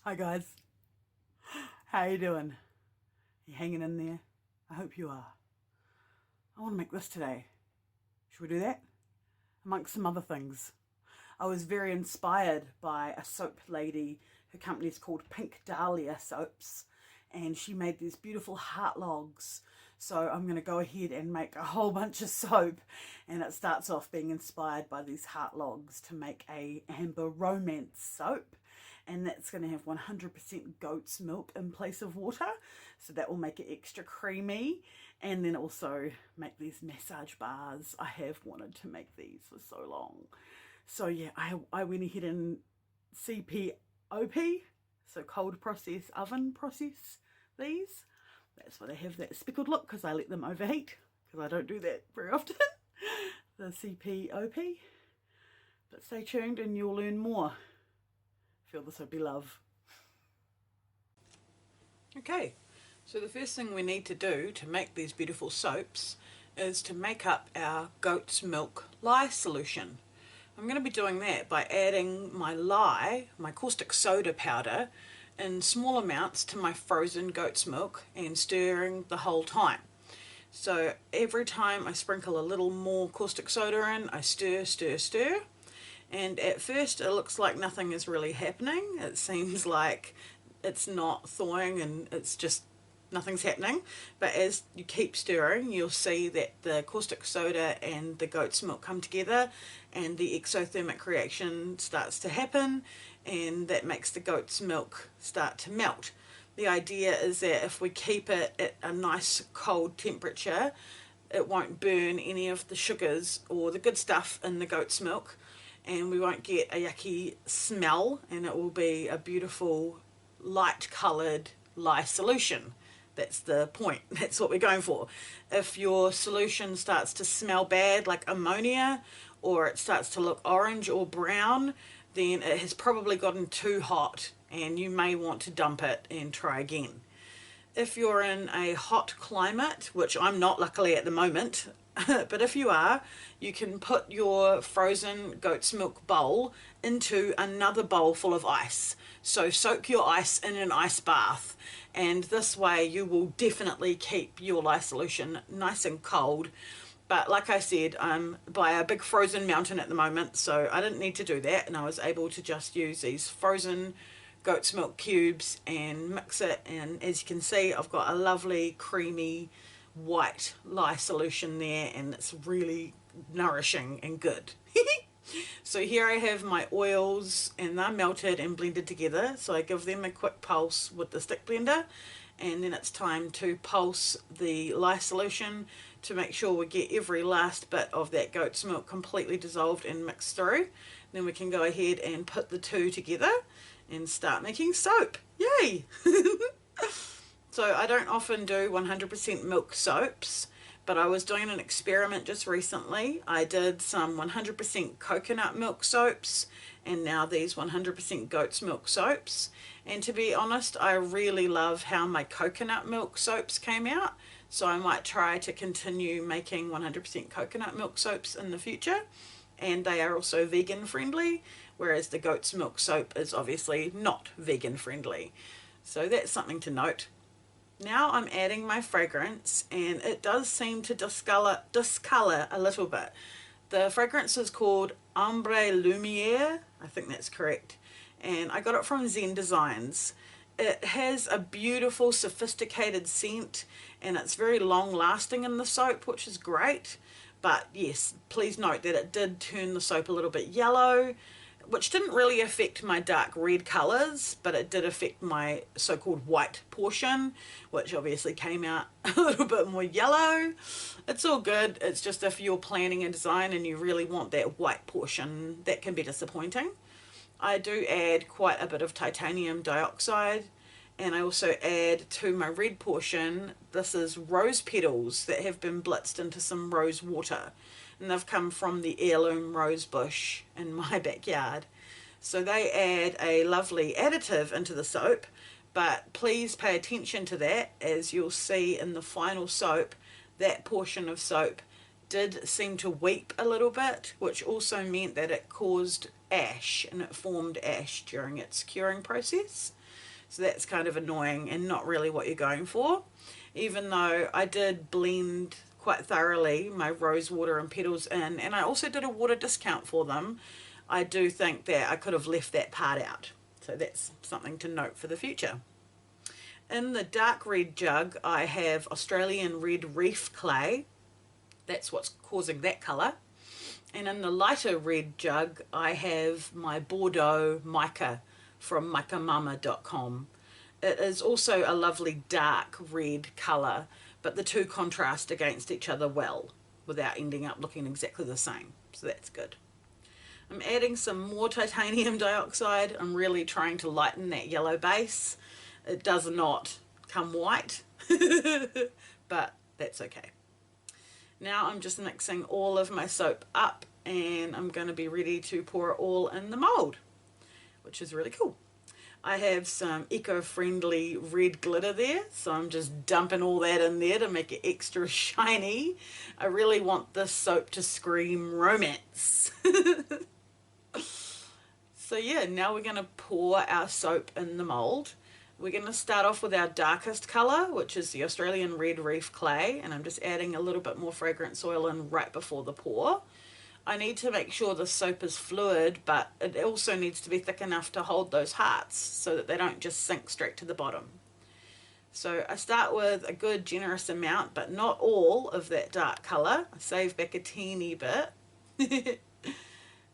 Hi guys, how you doing? You hanging in there? I hope you are. I want to make this today. Should we do that? Amongst some other things. I was very inspired by a soap lady. Her company's called Pink Dahlia Soaps, and she made these beautiful heart logs. So I'm going to go ahead and make a whole bunch of soap, and it starts off being inspired by these heart logs to make a amber romance soap, and that's going to have 100% goat's milk in place of water, so that will make it extra creamy. And then also make these massage bars. I have wanted to make these for so long. So yeah, I went ahead and CPOP, so cold process oven process these. That's why they have that speckled look, because I let them overheat, because I don't do that very often. The CPOP. But stay tuned and you'll learn more. Feel the soapy love. Okay, so the first thing we need to do to make these beautiful soaps is to make up our goat's milk lye solution. I'm going to be doing that by adding my lye, my caustic soda powder, in small amounts to my frozen goat's milk and stirring the whole time. So every time I sprinkle a little more caustic soda in, I stir, stir, stir. And at first it looks like nothing is really happening. It seems like it's not thawing and it's just nothing's happening, but as you keep stirring you'll see that the caustic soda and the goat's milk come together and the exothermic reaction starts to happen, and that makes the goat's milk start to melt. The idea is that if we keep it at a nice cold temperature, it won't burn any of the sugars or the good stuff in the goat's milk, and we won't get a yucky smell, and it will be a beautiful light coloured lye solution. That's the point. That's what we're going for. If your solution starts to smell bad, like ammonia, or it starts to look orange or brown, then it has probably gotten too hot and you may want to dump it and try again. If you're in a hot climate, which I'm not luckily at the moment, but if you are, you can put your frozen goat's milk bowl into another bowl full of ice. So soak your ice in an ice bath, and this way you will definitely keep your lye solution nice and cold. But like I said, I'm by a big frozen mountain at the moment, so I didn't need to do that, and I was able to just use these frozen goat's milk cubes and mix it, and as you can see I've got a lovely creamy white lye solution there, and it's really nourishing and good. So here I have my oils, and they're melted and blended together, so I give them a quick pulse with the stick blender, and then it's time to pulse the lye solution to make sure we get every last bit of that goat's milk completely dissolved and mixed through. Then we can go ahead and put the two together and start making soap. Yay! So I don't often do 100% milk soaps, but I was doing an experiment just recently. I did some 100% coconut milk soaps, and now these 100% goat's milk soaps. And to be honest, I really love how my coconut milk soaps came out, so I might try to continue making 100% coconut milk soaps in the future. And they are also vegan friendly, whereas the goat's milk soap is obviously not vegan friendly. So that's something to note. Now I'm adding my fragrance, and it does seem to discolor a little bit. The fragrance is called Ombre Lumiere, I think that's correct, and I got it from Zen Designs. It has a beautiful sophisticated scent, and it's very long lasting in the soap, which is great. But yes, please note that it did turn the soap a little bit yellow, which didn't really affect my dark red colours, but it did affect my so-called white portion, which obviously came out a little bit more yellow. It's all good. It's just if you're planning a design and you really want that white portion, that can be disappointing. I do add quite a bit of titanium dioxide, and I also add to my red portion, this is rose petals that have been blitzed into some rose water, and they've come from the heirloom rose bush in my backyard. So they add a lovely additive into the soap, but please pay attention to that, as you'll see in the final soap, that portion of soap did seem to weep a little bit, which also meant that it caused ash, and it formed ash during its curing process. So that's kind of annoying and not really what you're going for. Even though I did blend quite thoroughly my rose water and petals in, and I also did a water discount for them, I do think that I could have left that part out. So that's something to note for the future. In the dark red jug, I have Australian Red Reef Clay. That's what's causing that colour. And in the lighter red jug, I have my Bordeaux mica from micamama.com. It is also a lovely dark red colour, but the two contrast against each other well without ending up looking exactly the same. So that's good. I'm adding some more titanium dioxide. I'm really trying to lighten that yellow base. It does not come white, but that's okay. Now I'm just mixing all of my soap up, and I'm going to be ready to pour it all in the mould, which is really cool. I have some eco-friendly red glitter there, so I'm just dumping all that in there to make it extra shiny. I really want this soap to scream romance. So yeah, now we're going to pour our soap in the mould. We're going to start off with our darkest colour, which is the Australian Red Reef Clay, and I'm just adding a little bit more fragrance oil in right before the pour. I need to make sure the soap is fluid, but it also needs to be thick enough to hold those hearts so that they don't just sink straight to the bottom. So I start with a good generous amount, but not all of that dark colour. I save back a teeny bit.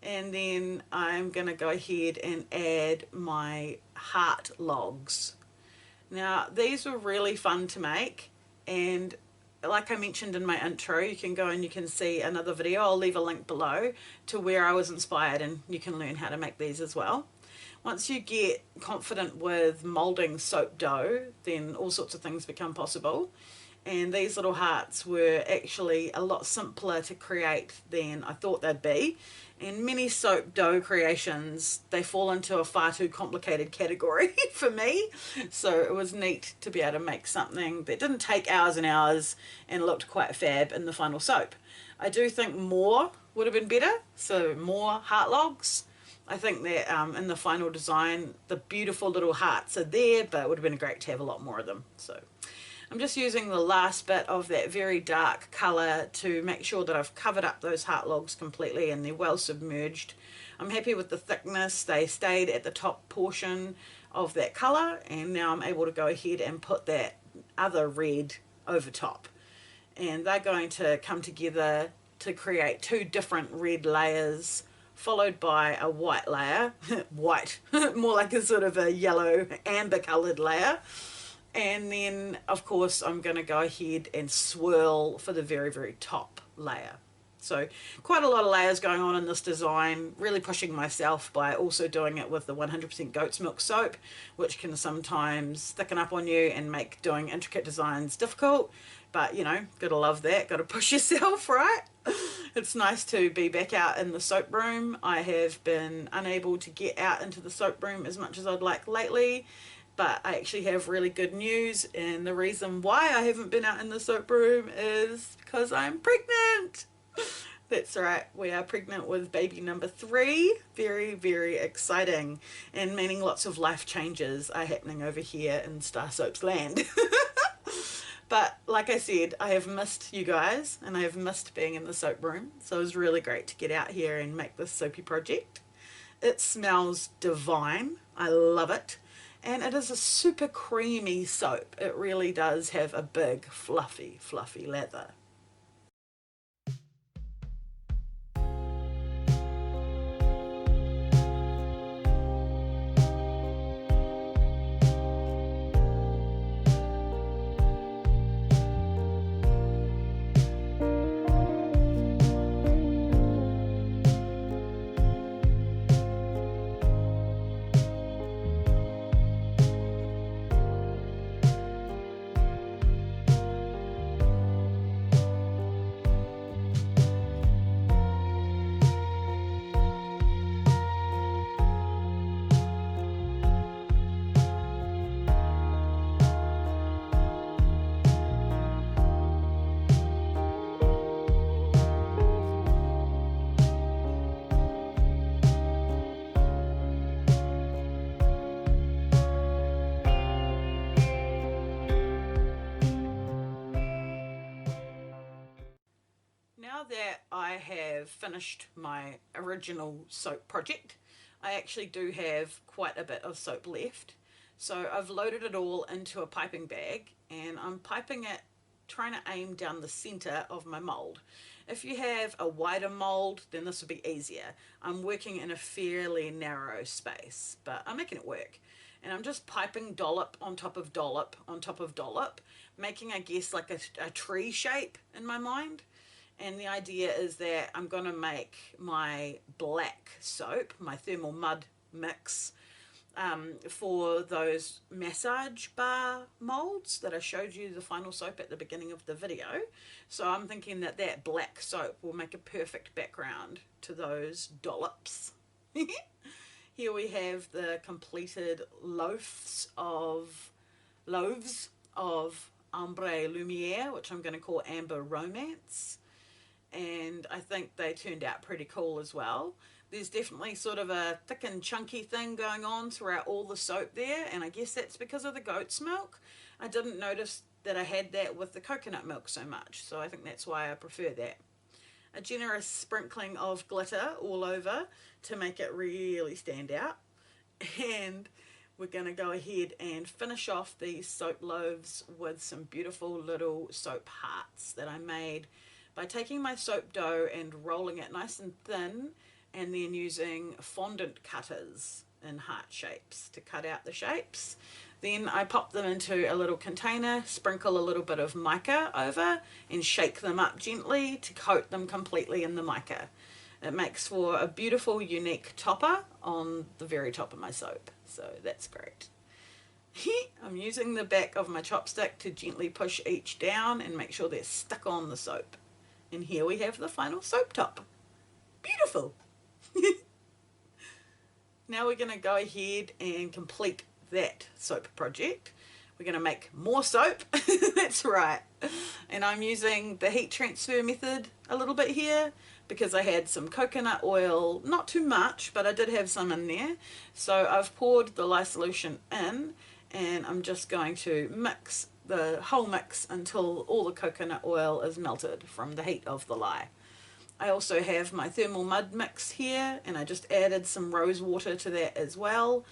And then I'm going to go ahead and add my heart logs. Now these were really fun to make, and like I mentioned in my intro, you can go and you can see another video. I'll leave a link below to where I was inspired, and you can learn how to make these as well. Once you get confident with moulding soap dough, then all sorts of things become possible. And these little hearts were actually a lot simpler to create than I thought they'd be. And many soap dough creations, they fall into a far too complicated category for me. So it was neat to be able to make something that didn't take hours and hours and looked quite fab in the final soap. I do think more would have been better, so more heart logs. I think that in the final design, the beautiful little hearts are there, but it would have been great to have a lot more of them. So I'm just using the last bit of that very dark colour to make sure that I've covered up those heart logs completely and they're well submerged. I'm happy with the thickness. They stayed at the top portion of that colour, and now I'm able to go ahead and put that other red over top. And they're going to come together to create two different red layers, followed by a white layer. White, more like a sort of a yellow amber coloured layer. And then, of course, I'm going to go ahead and swirl for the very, very top layer. So quite a lot of layers going on in this design, really pushing myself by also doing it with the 100% goat's milk soap, which can sometimes thicken up on you and make doing intricate designs difficult. But, you know, gotta love that, gotta push yourself, right? It's nice to be back out in the soap room. I have been unable to get out into the soap room as much as I'd like lately. But I actually have really good news, and the reason why I haven't been out in the soap room is because I'm pregnant. That's right, we are pregnant with baby number 3. Very, very exciting, and meaning lots of life changes are happening over here in StarrSoaps land. But like I said, I have missed you guys, and I have missed being in the soap room, so it was really great to get out here and make this soapy project. It smells divine. I love it. And it is a super creamy soap. It really does have a big, fluffy, fluffy lather. I have finished my original soap project. I actually do have quite a bit of soap left. So I've loaded it all into a piping bag and I'm piping it, trying to aim down the center of my mold. If you have a wider mold, then this will be easier. I'm working in a fairly narrow space, but I'm making it work. And I'm just piping dollop on top of dollop on top of dollop, making, I guess, like a tree shape in my mind. And the idea is that I'm going to make my black soap, my thermal mud mix, for those massage bar molds that I showed you the final soap at the beginning of the video. So I'm thinking that that black soap will make a perfect background to those dollops. Here we have the completed loaves of Ambre Lumiere, which I'm going to call Amber Romance. And I think they turned out pretty cool as well. There's definitely sort of a thick and chunky thing going on throughout all the soap there, and I guess that's because of the goat's milk. I didn't notice that I had that with the coconut milk so much, so I think that's why I prefer that. A generous sprinkling of glitter all over to make it really stand out. And we're going to go ahead and finish off these soap loaves with some beautiful little soap hearts that I made by taking my soap dough and rolling it nice and thin, and then using fondant cutters in heart shapes to cut out the shapes. Then I pop them into a little container, sprinkle a little bit of mica over, and shake them up gently to coat them completely in the mica. It makes for a beautiful, unique topper on the very top of my soap, so that's great. I'm using the back of my chopstick to gently push each down and make sure they're stuck on the soap. And here we have the final soap top. Beautiful! Now we're going to go ahead and complete that soap project. We're going to make more soap. That's right. And I'm using the heat transfer method a little bit here because I had some coconut oil, not too much, but I did have some in there. So I've poured the lye solution in, and I'm just going to mix the whole mix until all the coconut oil is melted from the heat of the lye. I also have my thermal mud mix here, and I just added some rose water to that as well.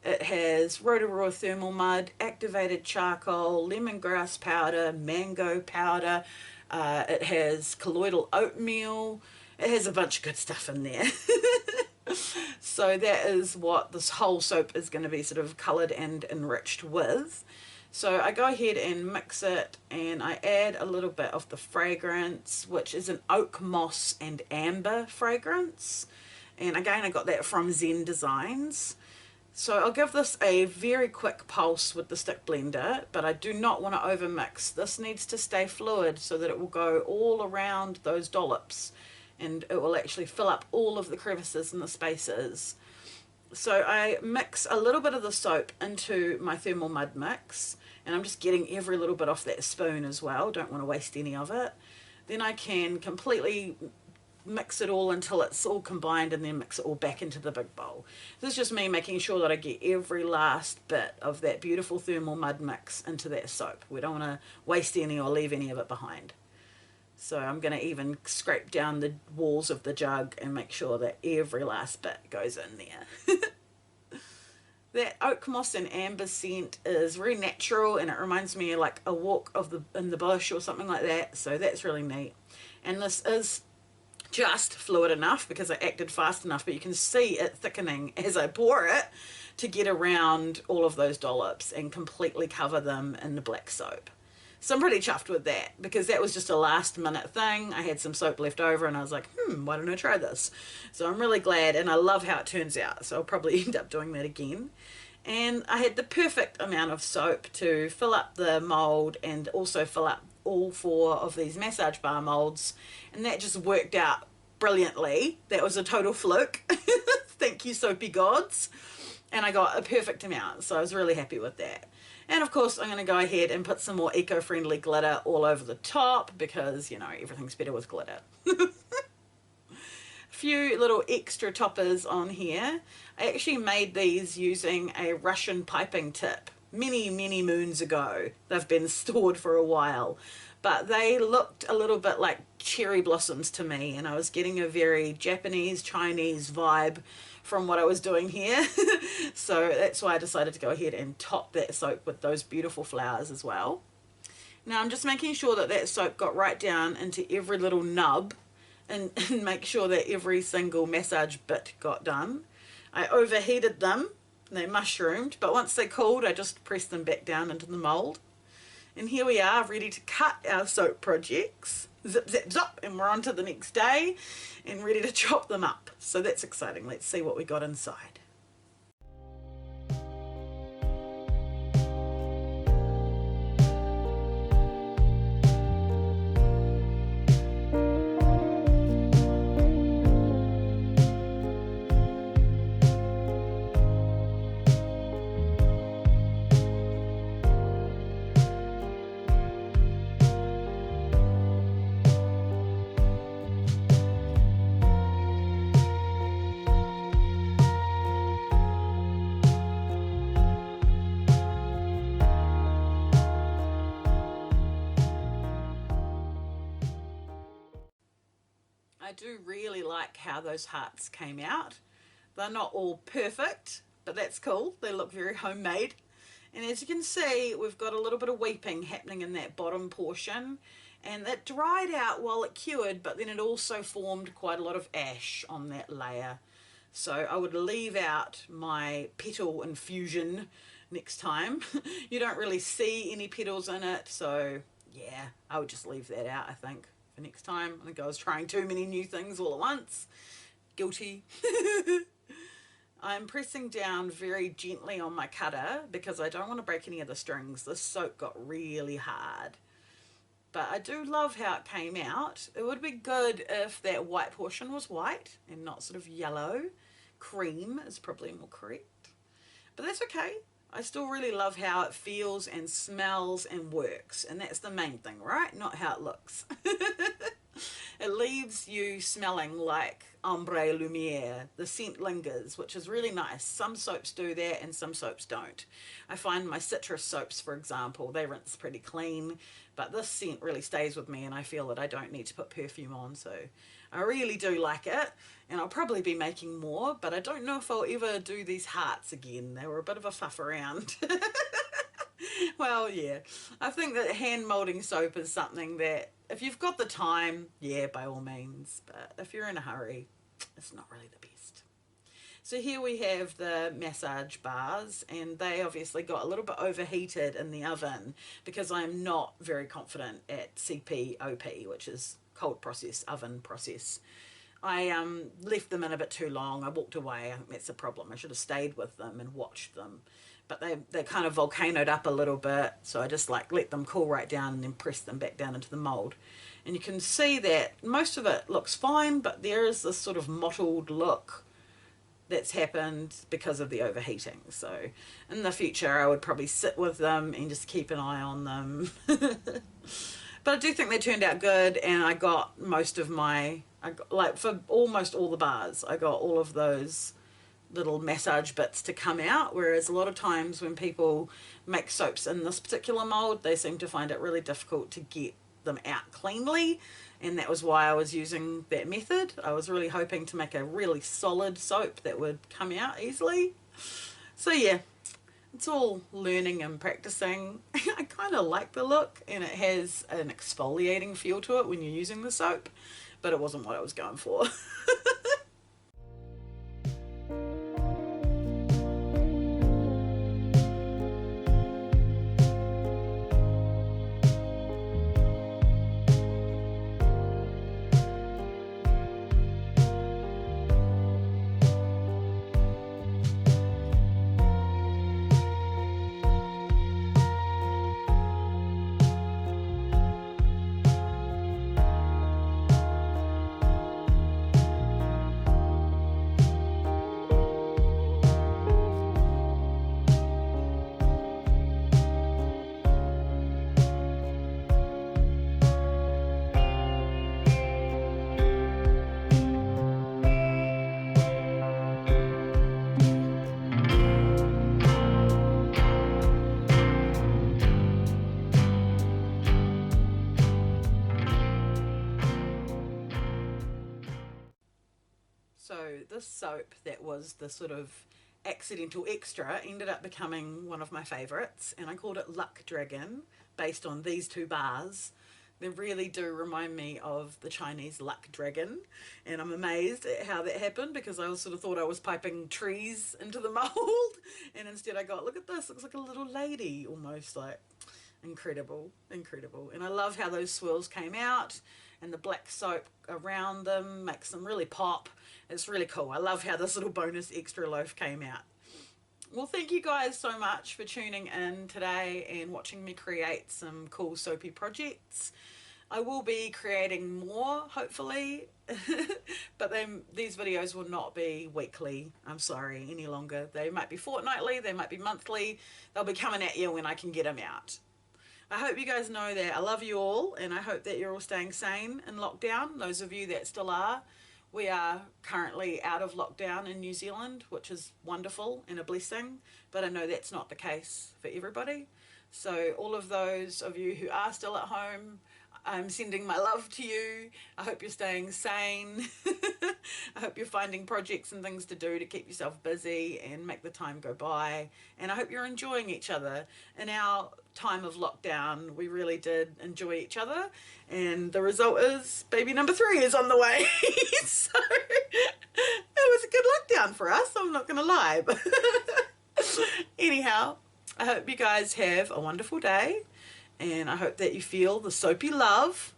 It has Rotorua thermal mud, activated charcoal, lemongrass powder, mango powder. It has colloidal oatmeal. It has a bunch of good stuff in there. So that is what this whole soap is going to be sort of coloured and enriched with. So I go ahead and mix it, and I add a little bit of the fragrance, which is an oak moss and amber fragrance. And again, I got that from Zen Designs. So I'll give this a very quick pulse with the stick blender, but I do not want to overmix. This needs to stay fluid so that it will go all around those dollops, and it will actually fill up all of the crevices and the spaces. So I mix a little bit of the soap into my thermal mud mix, and I'm just getting every little bit off that spoon as well. Don't want to waste any of it. Then I can completely mix it all until it's all combined, and then mix it all back into the big bowl. This is just me making sure that I get every last bit of that beautiful thermal mud mix into that soap. We don't want to waste any or leave any of it behind. So I'm going to even scrape down the walls of the jug and make sure that every last bit goes in there. That oak moss and amber scent is very natural, and it reminds me of like a walk in the bush or something like that. So that's really neat. And this is just fluid enough because I acted fast enough, but you can see it thickening as I pour it to get around all of those dollops and completely cover them in the black soap. So I'm pretty chuffed with that because that was just a last minute thing. I had some soap left over and I was like, why don't I try this? So I'm really glad, and I love how it turns out. So I'll probably end up doing that again. And I had the perfect amount of soap to fill up the mold and also fill up all 4 of these massage bar molds. And that just worked out brilliantly. That was a total fluke. Thank you, soapy gods. And I got a perfect amount. So I was really happy with that. And of course, I'm going to go ahead and put some more eco-friendly glitter all over the top because, you know, everything's better with glitter. A few little extra toppers on here. I actually made these using a Russian piping tip many, many moons ago. They've been stored for a while. but they looked a little bit like cherry blossoms to me, and I was getting a very Japanese, Chinese vibe from what I was doing here. So that's why I decided to go ahead and top that soap with those beautiful flowers as well. Now I'm just making sure that that soap got right down into every little nub, and make sure that every single massage bit got done. I overheated them, they mushroomed, but once they cooled I just pressed them back down into the mould. And here we are, ready to cut our soap projects. Zip, zip, zip, and we're on to the next day and ready to chop them up. So that's exciting. Let's see what we got inside. I do really like how those hearts came out. They're not all perfect, but that's cool. They look very homemade. And as you can see, we've got a little bit of weeping happening in that bottom portion. And that dried out while it cured, but then it also formed quite a lot of ash on that layer. So I would leave out my petal infusion next time. You don't really see any petals in it, so yeah, I would just leave that out, I think, for next time. I think I was trying too many new things all at once. Guilty. I'm pressing down very gently on my cutter because I don't want to break any of the strings. This soap got really hard. But I do love how it came out. It would be good if that white portion was white and not sort of yellow. Cream is probably more correct. But that's okay. I still really love how it feels and smells and works. And that's the main thing, right? Not how it looks. It leaves you smelling like ombre lumiere. The scent lingers, which is really nice. Some soaps do that and some soaps don't. I find my citrus soaps, for example, they rinse pretty clean, but this scent really stays with me and I feel that I don't need to put perfume on, so I really do like it. And I'll probably be making more, but I don't know if I'll ever do these hearts again. They were a bit of a fuff around. Well, yeah, I think that hand molding soap is something that if you've got the time, yeah, by all means, but if you're in a hurry, it's not really the best. So here we have the massage bars, and they obviously got a little bit overheated in the oven because I'm not very confident at CPOP, which is cold process, oven process. I left them in a bit too long. I walked away. I think that's a problem. I should have stayed with them and watched them. But they kind of volcanoed up a little bit, so I just like let them cool right down and then press them back down into the mold. And you can see that most of it looks fine, but there is this sort of mottled look that's happened because of the overheating. So in the future I would probably sit with them and just keep an eye on them. But I do think they turned out good, and I got most of like for almost all the bars, I got all of those little massage bits to come out, whereas a lot of times when people make soaps in this particular mold, they seem to find it really difficult to get them out cleanly, and that was why I was using that method. I was really hoping to make a really solid soap that would come out easily. So yeah, it's all learning and practicing. I kind of like the look, and it has an exfoliating feel to it when you're using the soap, but it wasn't what I was going for. soap that was the sort of accidental extra ended up becoming one of my favorites, and I called it Luck Dragon based on these two bars. They really do remind me of the Chinese luck dragon, and I'm amazed at how that happened, because I sort of thought I was piping trees into the mold, and instead I got, look at this, looks like a little lady almost, like incredible, incredible. And I love how those swirls came out, and the black soap around them makes them really pop. It's really cool. I love how this little bonus extra loaf came out. Well, thank you guys so much for tuning in today and watching me create some cool soapy projects. I will be creating more, hopefully, but then these videos will not be weekly, I'm sorry, any longer. They might be fortnightly, they might be monthly. They'll be coming at you when I can get them out. I hope you guys know that I love you all, and I hope that you're all staying sane in lockdown, those of you that still are. We are currently out of lockdown in New Zealand, which is wonderful and a blessing, but I know that's not the case for everybody. So all of those of you who are still at home, I'm sending my love to you. I hope you're staying sane. I hope you're finding projects and things to do to keep yourself busy and make the time go by. And I hope you're enjoying each other. In our time of lockdown, we really did enjoy each other. And the result is baby number 3 is on the way. So it was a good lockdown for us, I'm not going to lie. But anyhow, I hope you guys have a wonderful day. And I hope that you feel the soapy love.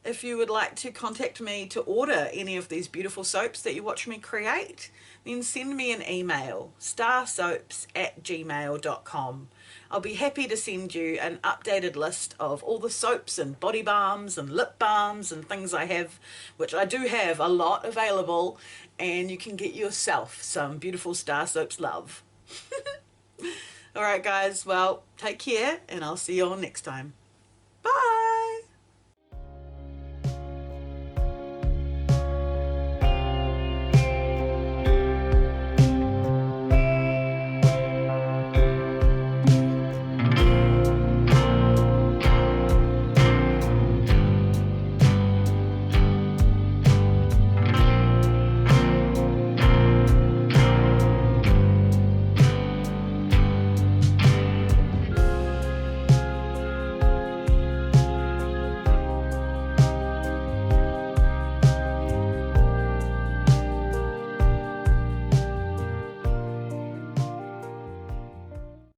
If you would like to contact me to order any of these beautiful soaps that you watch me create, then send me an email, starrsoaps@gmail.com. I'll be happy to send you an updated list of all the soaps and body balms and lip balms and things I have, which I do have a lot available, and you can get yourself some beautiful StarrSoaps love. Alright guys, well, take care, and I'll see you all next time.